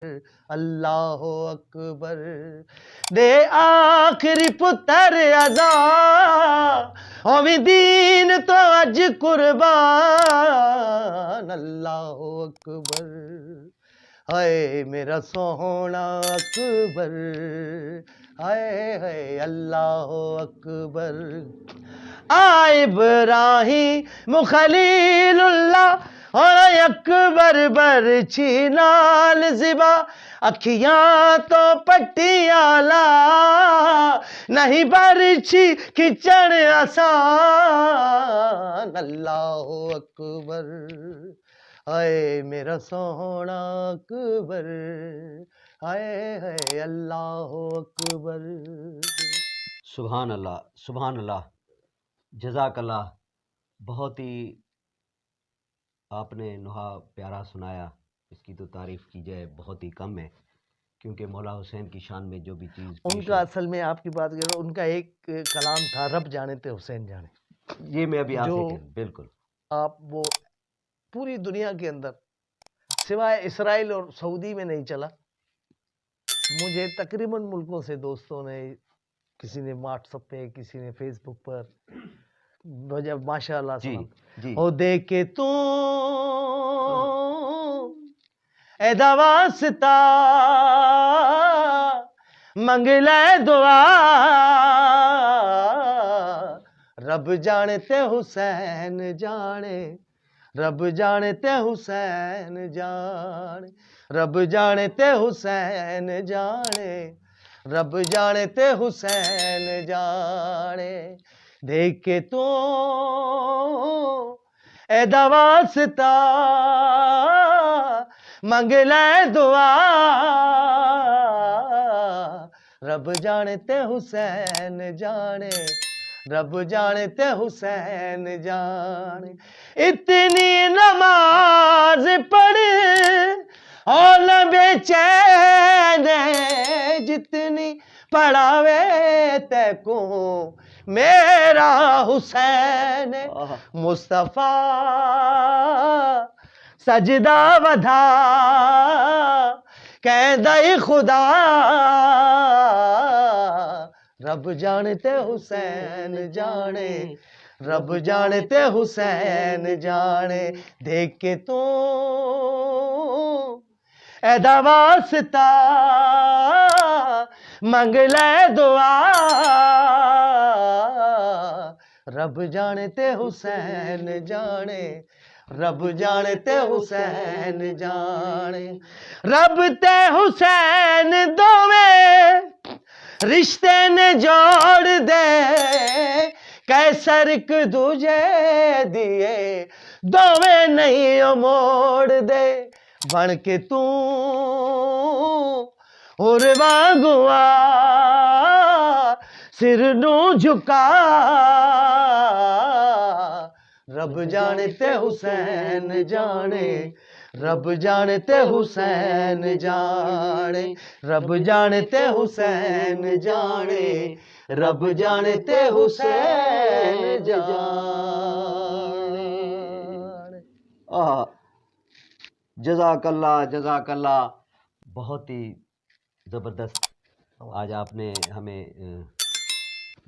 अल्लाह अकबर। दे आखिरी पुत्र अदा होवी दीन तो अज कुर्बान। अल्लाह अकबर। हाय मेरा सोहना अकबर, हाय हाय अल्लाह अकबर। आए इब्राहिम खलीलुल्लाह और अकबर बरछी नाल ज़िबा, अखियां तो पटियाला नहीं बरछी खिचण आसान। अल्लाह अकबर। हाय मेरा सोहना अकबर, हाय हाय अल्लाह अकबर। सुभान अल्लाह, सुभान अल्लाह, जज़ाकल्लाह। बहुत ही आपने नुहा प्यारा सुनाया, इसकी तो तारीफ़ की जाए बहुत ही कम है, क्योंकि मौला हुसैन की शान में जो भी चीज़ पेश उनका है, असल में आपकी बात करो, उनका एक कलाम था, रब जाने ते हुसैन जाने, ये मैं अभी जो आपसे बिल्कुल आप वो पूरी दुनिया के अंदर सिवाय इसराइल और सऊदी में नहीं चला। मुझे तकरीबन मुल्कों से दोस्तों ने, किसी ने व्हाट्सएप पे, किसी ने फेसबुक पर, जब माशाअल्लाह जी सलाम जी हो देखे तू एदा वास्ता मंग ले दुआ, रब जाने ते हुसैन जाने, रब जाने ते हुसैन जाने, रब जाने ते हुसैन जाने, रब जाने ते हुसैन जाने। देख के तू एदा वास्ता मंग ले दुआ, रब जाने ते हुसैन जाने, रब जाने ते हुसैन जाने। इतनी नमाज पढ़ और बेचैन जितनी पढ़ावे तैको मेरा हुसैन। मुस्तफा सजदा वधा कहदा खुदा, रब जाने ते हुसैन जाने, रब जाने ते हुसैन जाने। देख के तू एदा वास्ता मंग ले दुआ, रब जाने ते हुसैन जाने, रब जाने ते हुसैन जाने। रब ते हुसैन दोवें रिश्ते ने जोड़ दे, कैसर एक दूजे दिए दोवें नहीं मोड़ दे। बन के तू और वांगुआ सिर नू झुका, रब जाने ते हुसैन जाने, रब जाने ते हुसैन जाने, रब जाने ते हुसैन जाने, रब जाने ते हुसैन जाने। जज़ाकल्लाह, जज़ाकल्लाह। बहुत ही ज़बरदस्त आज आपने हमें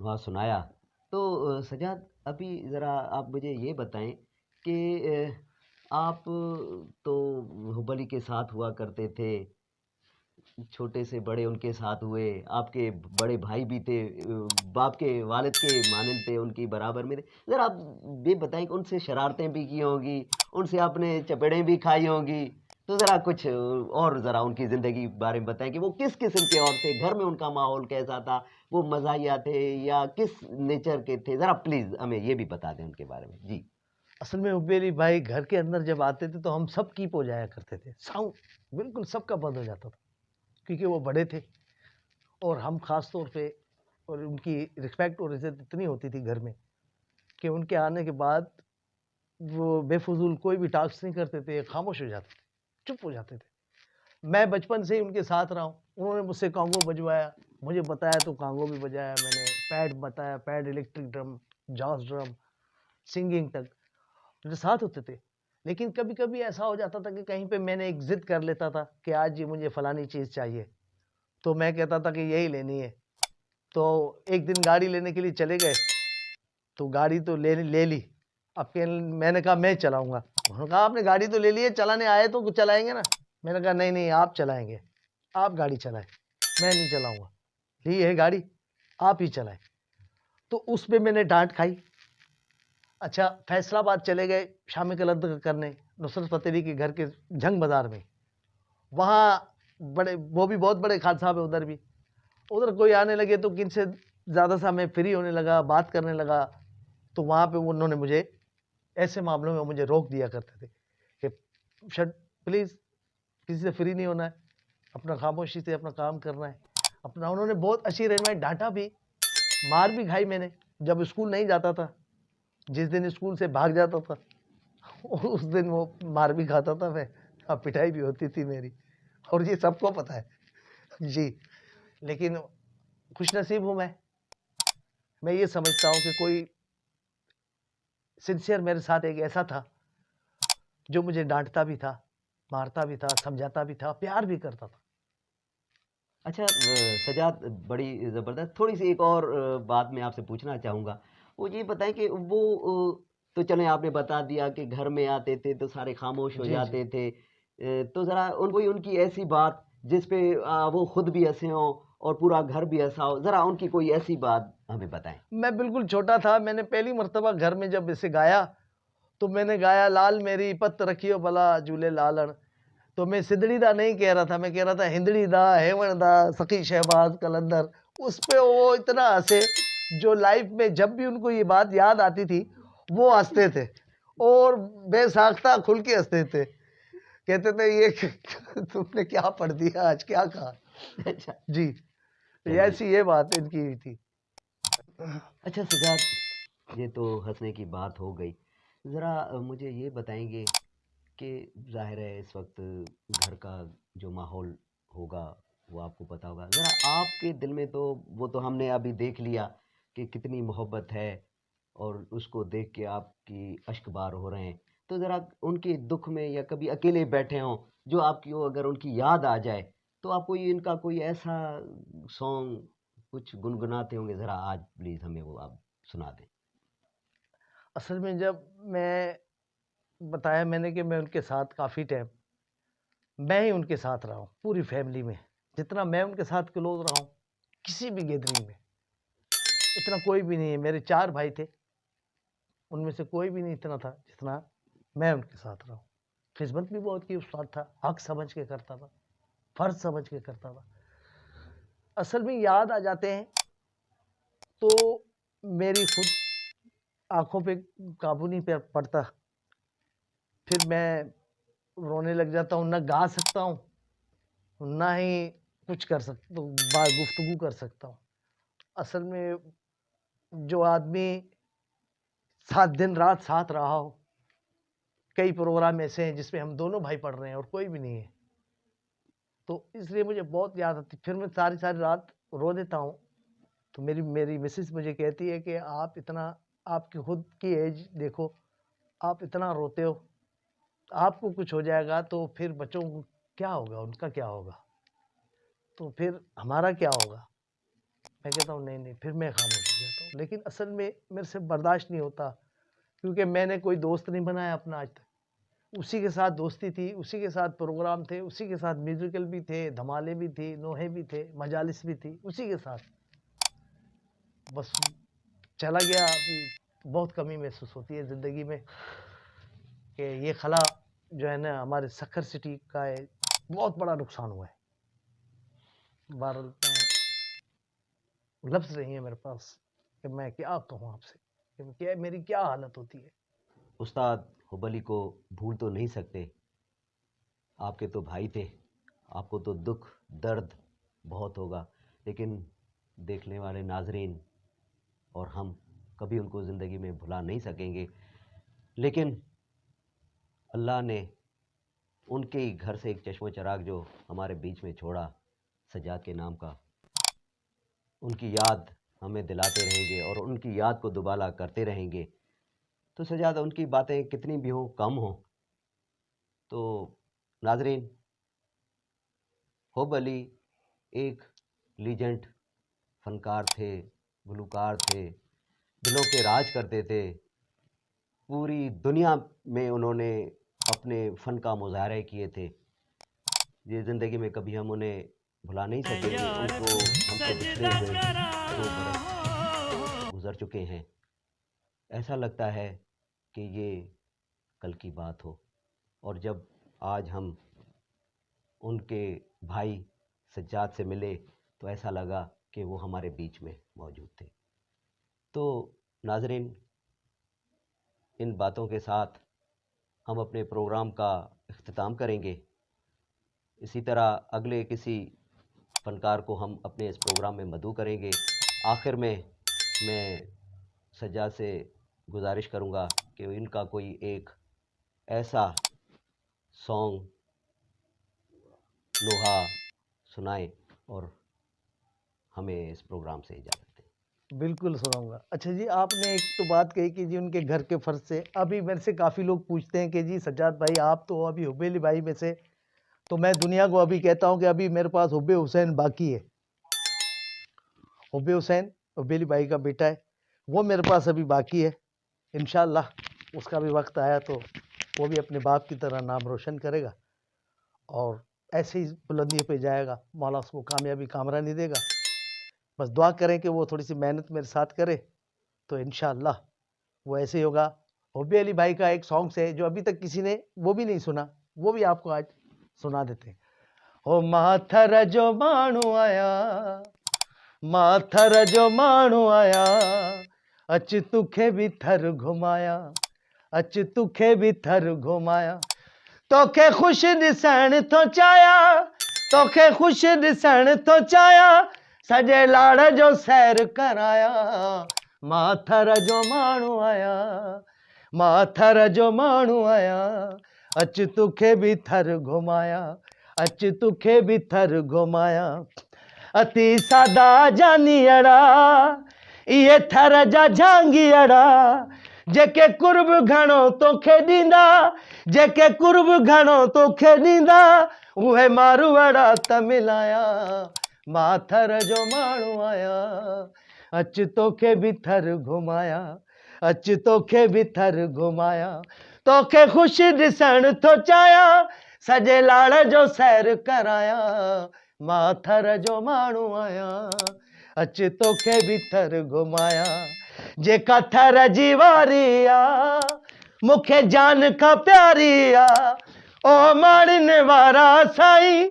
वहाँ सुनाया। तो सजाद, अभी ज़रा आप मुझे ये बताएं कि आप तो हुबली के साथ हुआ करते थे, छोटे से बड़े उनके साथ हुए, आपके बड़े भाई भी थे, बाप के वालिद के मानंद थे, उनकी बराबर में थे। ज़रा आप ये बताएं कि उनसे शरारतें भी की होंगी, उनसे आपने चपेड़ें भी खाई होंगी, तो ज़रा कुछ और ज़रा उनकी ज़िंदगी के बारे में बताएं कि वो किस किस्म के और थे, घर में उनका माहौल कैसा था, वो मज़ाहिया थे या किस नेचर के थे, ज़रा प्लीज़ हमें ये भी बता दें उनके बारे में। जी। असल में हुबेली भाई घर के अंदर जब आते थे तो हम सब कीप हो जाया करते थे, साउंड बिल्कुल सबका बंद हो जाता था, क्योंकि वो बड़े थे और हम खास तौर पे, और उनकी रिस्पेक्ट और इज्जत इतनी होती थी घर में कि उनके आने के बाद वो बेफजूल कोई भी टास्क नहीं करते थे, खामोश हो जाते थे, चुप हो जाते थे। मैं बचपन से ही उनके साथ रहा हूँ, उन्होंने मुझसे कांगो बजवाया, मुझे बताया तो कांगो भी बजाया मैंने, पैड बताया, पैड, इलेक्ट्रिक ड्रम, जॉस ड्रम, सिंगिंग तक मेरे साथ होते थे। लेकिन कभी कभी ऐसा हो जाता था कि कहीं पे मैंने एक जिद कर लेता था कि आज जी मुझे फलानी चीज़ चाहिए, तो मैं कहता था कि यही लेनी है। तो एक दिन गाड़ी लेने के लिए चले गए, तो गाड़ी तो ले ली। अब मैंने कहा मैं चलाऊंगा। उन्होंने कहा आपने गाड़ी तो ले ली है, चलाने आए तो चलाएंगे ना। मैंने कहा नहीं नहीं, आप चलाएंगे, आप गाड़ी चलाएं, मैं नहीं चलाऊंगा, ली है गाड़ी, आप ही चलाएं। तो उस पे मैंने डांट खाई। अच्छा, फैसलाबाद चले गए शामी कलंदर करने, नुसरत फतेह के घर के जंग बाजार में। वहाँ बड़े, वो भी बहुत बड़े खान साहब है उधर भी। उधर कोई आने लगे तो किनसे ज़्यादा सा मैं फ्री होने लगा, बात करने लगा। तो वहाँ पे उन्होंने मुझे ऐसे मामलों में मुझे रोक दिया करते थे कि शट प्लीज़, किसी से फ्री नहीं होना है, अपना खामोशी से अपना काम करना है अपना। उन्होंने बहुत अच्छी रहनुमाई, डांटा भी, मार भी खाई मैंने जब स्कूल नहीं जाता था। जिस दिन स्कूल से भाग जाता था उस दिन वो मार भी खाता था मैं, अब पिटाई भी होती थी मेरी, और ये सबको पता है जी। लेकिन खुशनसीब हूँ मैं ये समझता हूँ कि कोई सिंसियर मेरे साथ एक ऐसा था जो मुझे डांटता भी था, मारता भी था, समझाता भी था, प्यार भी करता था। अच्छा सजाद, बड़ी ज़बरदस्त। थोड़ी सी एक और बात मैं आपसे पूछना चाहूँगा। वो ये बताएं कि वो तो चलें, आपने बता दिया कि घर में आते थे तो सारे खामोश हो जी जी। जाते थे। तो ज़रा कोई उनकी ऐसी बात जिस पे वो खुद भी हंसे हों और पूरा घर भी हंसा हो, ज़रा उनकी कोई ऐसी बात हमें बताएं। मैं बिल्कुल छोटा था, मैंने पहली मर्तबा घर में जब इसे गाया तो मैंने गाया, लाल मेरी पत रखियो भला झूले लालन। तो मैं सिदड़ी दा नहीं कह रहा था, मैं कह रहा था हिंदड़ी दा, हेवण दा, सखी शहबाज कलंदर। उस पे वो इतना हंसे, जो लाइफ में जब भी उनको ये बात याद आती थी वो हंसते थे, और बेसाख्ता खुल के हंसते थे। कहते थे ये तुमने क्या पढ़ दिया आज, क्या कहा। अच्छा, जी, चलिए। ऐसी ये बात इनकी हुई थी। अच्छा सजाद, ये तो हंसने की बात हो गई। ज़रा मुझे ये बताएंगे कि ज़ाहिर है इस वक्त घर का जो माहौल होगा वो आपको पता होगा। ज़रा आपके दिल में तो वो तो हमने अभी देख लिया कि कितनी मोहब्बत है, और उसको देख के आपकी अश्क बार हो रहे हैं। तो ज़रा उनके दुख में या कभी अकेले बैठे हों, जो आपकी वो अगर उनकी याद आ जाए, तो आप कोई इनका कोई ऐसा सॉन्ग कुछ गुनगुनाते होंगे, ज़रा आज प्लीज़ हमें वो आप सुना दें। असल में जब मैं बताया मैंने कि मैं उनके साथ काफ़ी टाइम, मैं ही उनके साथ रहा हूँ पूरी फैमिली में। जितना मैं उनके साथ क्लोज रहा हूँ किसी भी गैदरिंग में, इतना कोई भी नहीं है। मेरे 4 भाई थे, उनमें से कोई भी नहीं इतना था जितना मैं उनके साथ रहा हूँ। खिदमत भी बहुत की, उस्ताद था, हक समझ के करता था, फ़र्ज़ समझ के करता था। असल में याद आ जाते हैं तो मेरी खुद आँखों पे काबू नहीं पड़ता, फिर मैं रोने लग जाता हूँ। ना गा सकता हूँ, ना ही कुछ कर सकता हूँ, गुफ्तगू कर सकता हूँ। असल में जो आदमी 7 दिन रात साथ रहा हो, कई प्रोग्राम ऐसे हैं जिसमें हम दोनों भाई पढ़ रहे हैं और कोई भी नहीं है, तो इसलिए मुझे बहुत याद आती। फिर मैं सारी सारी रात रो देता हूँ। तो मेरी मेरी मिसेस मुझे कहती है कि आप इतना, आपकी खुद की एज देखो, आप इतना रोते हो, आपको कुछ हो जाएगा तो फिर बच्चों को क्या होगा, उनका क्या होगा, तो फिर हमारा क्या होगा। मैं कहता हूँ नहीं नहीं, फिर मैं खामोश हो जाता हूँ। लेकिन असल में मेरे से बर्दाश्त नहीं होता, क्योंकि मैंने कोई दोस्त नहीं बनाया अपना आज तक। उसी के साथ दोस्ती थी, उसी के साथ प्रोग्राम थे, उसी के साथ म्यूजिकल भी थे, धमाले भी थी, नोहे भी थे, मजालिस भी थी, उसी के साथ। बस चला गया। अभी बहुत कमी महसूस होती है ज़िंदगी में कि ये खला जो है ना, हमारे सखर सिटी का है, बहुत बड़ा नुकसान हुआ है। बहरहाल लफ्ज़ नहीं है मेरे पास कि मैं क्या कहूँ आपसे, कि क्या मेरी क्या हालत होती है। उस्ताद हुबली को भूल तो नहीं सकते, आपके तो भाई थे, आपको तो दुख दर्द बहुत होगा, लेकिन देखने वाले नाजरीन और हम कभी उनको ज़िंदगी में भुला नहीं सकेंगे। लेकिन अल्लाह ने उनके ही घर से एक चश्मो चराग जो हमारे बीच में छोड़ा, सजाद के नाम का, उनकी याद हमें दिलाते रहेंगे और उनकी याद को दुबाला करते रहेंगे। तो सजाद, उनकी बातें कितनी भी हों, कम हों, तो नाजरीन, हुब अली एक लीजेंड फनकार थे, गुलकार थे, दिलों पे राज करते थे। पूरी दुनिया में उन्होंने अपने फ़न का मुज़ाहरे किए थे। ये ज़िंदगी में कभी हम उन्हें भुला नहीं सकेंगे। उनको हमसे बिछड़े हुए 2 बरस गुज़र चुके हैं। ऐसा लगता है कि ये कल की बात हो, और जब आज हम उनके भाई सज्जाद से मिले तो ऐसा लगा कि वो हमारे बीच में मौजूद थे। तो नाज़रीन, इन बातों के साथ हम अपने प्रोग्राम का इख्तिताम करेंगे। इसी तरह अगले किसी फ़नकार को हम अपने इस प्रोग्राम में मदऊ करेंगे। आखिर में मैं सज्जाद से गुजारिश करूँगा कि इनका कोई एक ऐसा सॉन्ग लोहा सुनाएं और हमें इस प्रोग्राम से इजाज़त दें। बिल्कुल सुनाऊंगा। अच्छा जी, आपने एक तो बात कही कि जी उनके घर के फर्ज से, अभी मेरे से काफ़ी लोग पूछते हैं कि जी सज्जाद भाई आप तो अभी हुबेली भाई में से, तो मैं दुनिया को अभी कहता हूं कि अभी मेरे पास हुब्बे हुसैन बाकी है। हुब्बे हुसैन हुबेली भाई का बेटा है, वो मेरे पास अभी बाकी है। इंशाअल्लाह उसका भी वक्त आया तो वो भी अपने बाप की तरह नाम रोशन करेगा और ऐसे ही बुलंदियों पे जाएगा। मौला उसको कामयाबी कामरानी देगा। बस दुआ करें कि वो थोड़ी सी मेहनत मेरे साथ करे तो इंशाअल्लाह वो ऐसे ही होगा। हुब्बे अली भाई का एक सॉन्ग है जो अभी तक किसी ने वो भी नहीं सुना, वो भी आपको आज सुना देते हैं। ओ माथर जो माण्हू आया, माथर जो माण्हू आया, अच तुखे भी थर घुमाया, अच तुखे भी थर घुमाया, तोखे खुश ॾिसण थो चाहिया, तोखे खुश ॾिसण थो चाहिया, सॼे लाड़ जो सैर कराया, माथर जो माण्हू आया, माथर जो माण्हू आया, अच तुखे भी थर घुमाया, अच तुखे भी थर घुमाया। अति सादा जानियड़ा इहे थर जा झांगियड़ा, जेके कुर्ब घणो तोखे ॾींदा, जेके कुर्ब घणो तोखे ॾींदा, उहे मारवाड़ा त मिलाया, माथर जो माण्हू आया, अच तोखे भी थर घुमाया, अच तोखे भी थर घुमाया, तोखे खुश ॾिसण थो चाहिया, सॼे लाड़ जो सैर कराया, माथर जो माण्हू आया, अच तोखे भी थर घुमाया। जेका थर जी वारी आ मूंखे जान खां प्यारी आ, ओ माड़ने वारा साईं,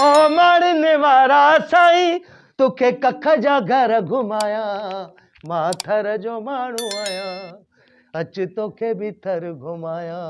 ओ माड़ने वारा साईं, तोखे कख जा घर घुमाया, माथर जो माण्हू आया, अच तोखे भी थर घुमाया।